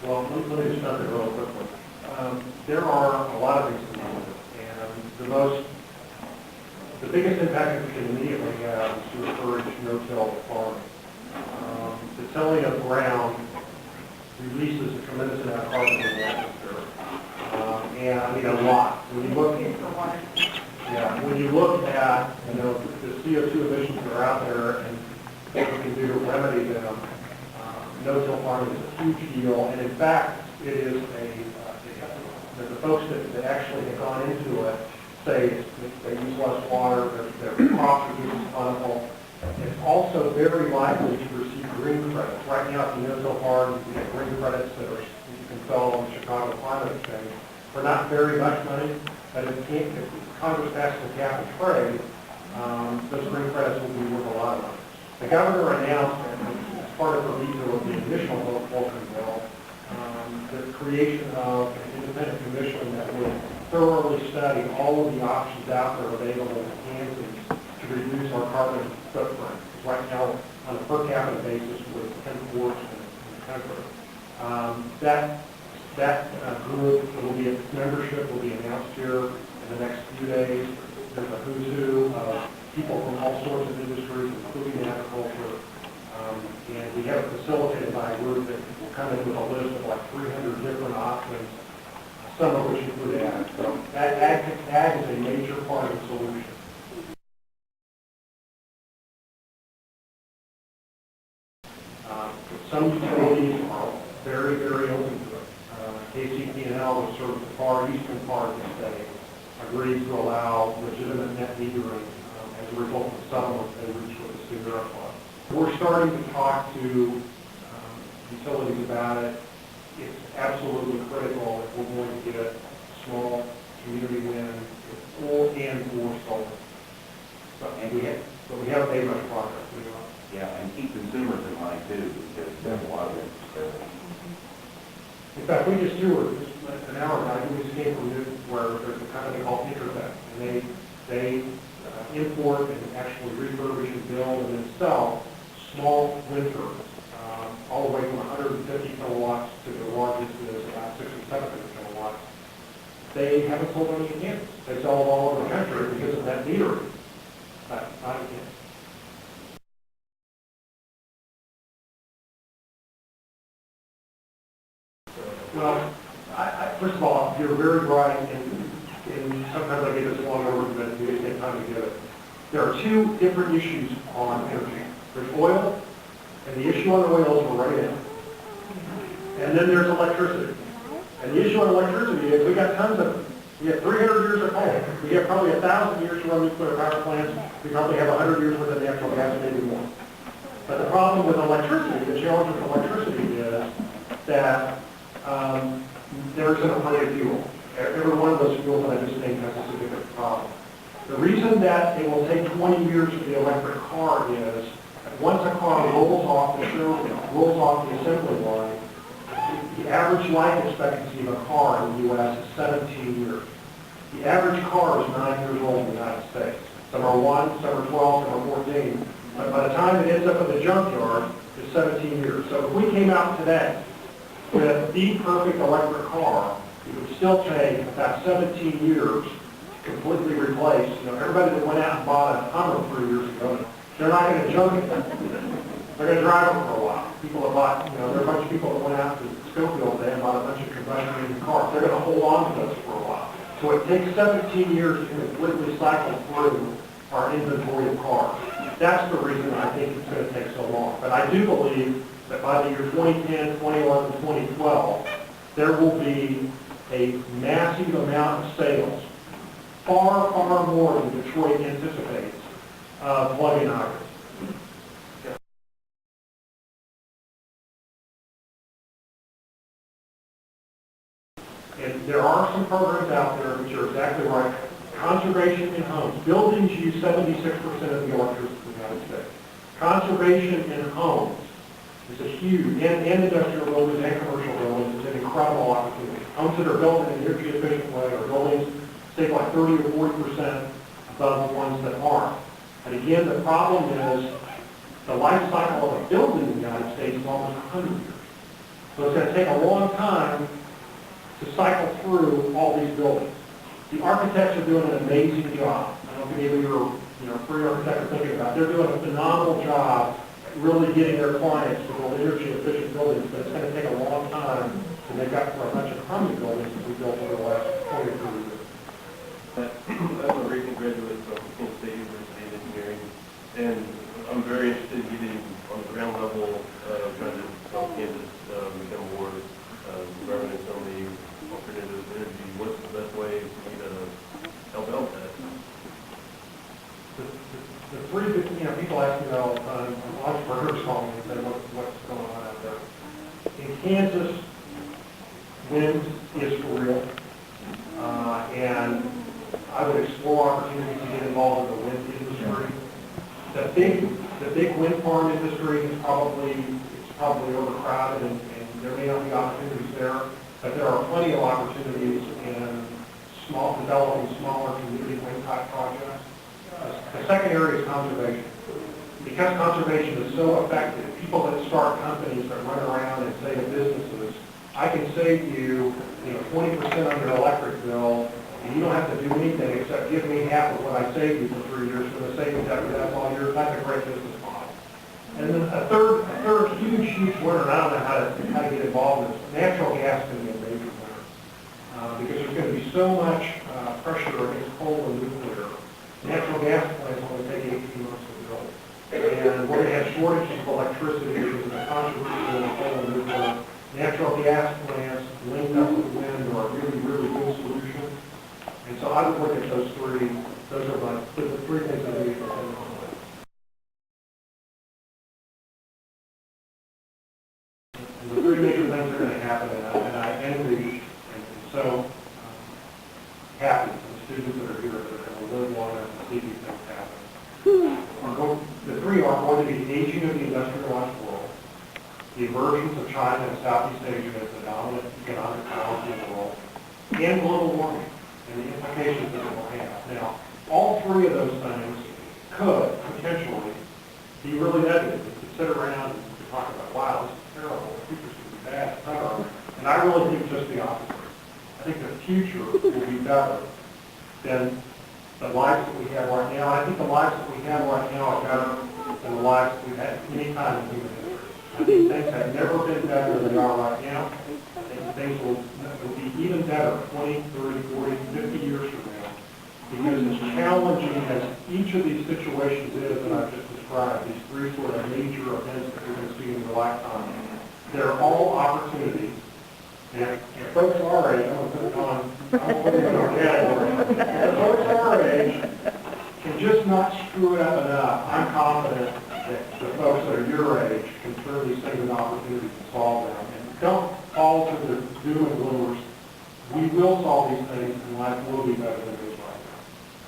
Well, let me just start there real quickly. There are a lot of things to do, and the biggest impact that we can immediately have is to encourage no-till farming. The tilling of ground releases a tremendous amount of carbon in the atmosphere, and I mean a lot. When you look at the CO2 emissions that are out there and what we can do to remedy them, no-till farming is a huge deal, and in fact, it is the folks that actually have gone into it say they use less water, their crops are used plentiful. It's also very likely to receive green credits. Right now, if you no-till farm, you get green credits that you can sell on the Chicago Climate Exchange for not very much money, but if Congress passes the cap and trade, those green credits will be worth a lot of money. The governor announced, as part of the veto of the initial Vulcan bill, the creation of an independent commission that would thoroughly study all of the options out there available in Kansas to reduce our carbon footprint. Right now, on a per capita basis, we're 10 fourths in the country. That group will be, its membership will be announced here in the next few days. There's a who's who of people from all sorts of industries, including agriculture. And we have it facilitated by a group that will come in with a list of like 300 different options, some of which include ag. So ag is a major part of the solution. Some utilities are very, very open to it. KCP&L, which serves the far eastern part of the state, agreed to allow legitimate net metering as a result of the settlement they reached with the Sierra Club. We're starting to talk to utilities about it. It's absolutely critical if we're going to get small community wind and or solar. And we haven't made much progress. Yeah, and keep consumers in mind too, because there's a lot of it. In fact, we just toured an hour ago. We just came from where there's a company called Intertech, and they import and actually refurbish and build and then sell small wind turbines, all the way from 150 kilowatts to the largest is about 600 or 700 kilowatts. They haven't sold any in Kansas. They sell them all over the country because of that metering, but not in Kansas. Well, first of all, you're very right, and sometimes I get this long over, but we didn't take time to get it. There are two different issues on energy. There's oil, and the issue on oil is we're right in. And then there's electricity. And the issue on electricity is we got tons of it. We have 300 years of coal. We have probably 1,000 years to run nuclear power plants. We probably have 100 years worth of natural gas, maybe more. But the problem with electricity, the challenge with electricity is that there isn't a party fuel. Every one of those fuels that I just named has a significant problem. The reason that it will take 20 years for the electric car is that once a car rolls off the showroom, rolls off the assembly line, the average life expectancy of a car in the U.S. is 17 years. The average car is 9 years old in the United States. Some are 1, some are 12, some are 14. But by the time it ends up in the junkyard, it's 17 years. So if we came out today with the perfect electric car, it would still take about 17 years to completely replace. Everybody that went out and bought a Hummer 3 years ago, they're not going to junk it. They're going to drive it for a while. People that bought, there are a bunch of people that went out to Schofield today and bought a bunch of combustion engine cars. They're going to hold on to those for a while. So it takes 17 years to completely cycle through our inventory of cars. That's the reason I think it's going to take so long. But I do believe that by the year 2010, 2011, 2012, there will be a massive amount of sales, far, far more than Detroit anticipates, of plug-in hybrids. And there are some programs out there which are exactly right. Conservation in homes. Buildings use 76% of the electricity in the United States. Conservation in homes is a huge, and industrial buildings and commercial buildings is an incredible opportunity. Homes that are built in an energy efficient way are buildings save like 30 or 40% above the ones that aren't. And again, the problem is the life cycle of a building in the United States is almost 100 years. So it's going to take a long time to cycle through all these buildings. The architects are doing an amazing job. I don't know if any of your free architects are thinking about it. They're doing a phenomenal job at really getting their clients to build energy efficient buildings, but it's going to take a long time to make up for a bunch of crummy buildings that we built over the last 20 or 30 years. I'm a recent graduate from Wichita State University in engineering, and I'm very interested in getting on the ground level, trying to help Kansas become more environmentally friendly, alternative energy. What's the best way for me to help out that? The three, people ask me all the time, entrepreneurs call me and say, what's going on out there? In Kansas, wind is for real, and I would explore opportunities to get involved in the wind industry. The big wind farm industry is probably overcrowded, and there may not be opportunities there, but there are plenty of opportunities in developing smaller community wind type projects. The second area is conservation. Because conservation is so effective, people that start companies that run around and say to businesses, I can save you, 20% on your electric bill, and you don't have to do anything except give me half of what I saved you for 3 years for the savings after that's all yours. That's a great business model. And then a third huge winner, and I don't know how to get involved in this, natural gas can be a major winner. Because there's going to be so much pressure against coal and nuclear. Natural gas plants only take 18 months to build. And we're going to have shortages of electricity because of the contribution of coal and nuclear. Natural gas plants linked up with wind are a really, really good solution. And so I would look at those three. Those are the three things that we need to focus on. And the three major things are going to happen, and I envy and so happy for the students that are here that are going to live long enough to see these things happen. The three are going to be the aging of the industrialized world, the emergence of China and Southeast Asia as the dominant economic powers in the world, and global warming and the implications that it will have. Now, all three of those things could potentially be really negative. You could sit around and talk about, wow, this is terrible, the future's going to be bad, etc. And I really think just the opposite. I think the future will be better than the lives that we have right now. I think the lives that we have right now are better than the lives that we've had any time in human history. I think things have never been better than they are right now. I think things will be even better 20, 30, 40, 50 years from now. Because as challenging as each of these situations is that I've just described, these three sort of major events that we're going to see in your lifetime, they're all opportunities. And if folks our age, I'm going to put it in our category, if folks our age can just not screw it up enough, I'm confident that the folks that are your age can turn these things into opportunities to solve them. And don't fall to the doom and gloomers. We will solve these things, and life will be better than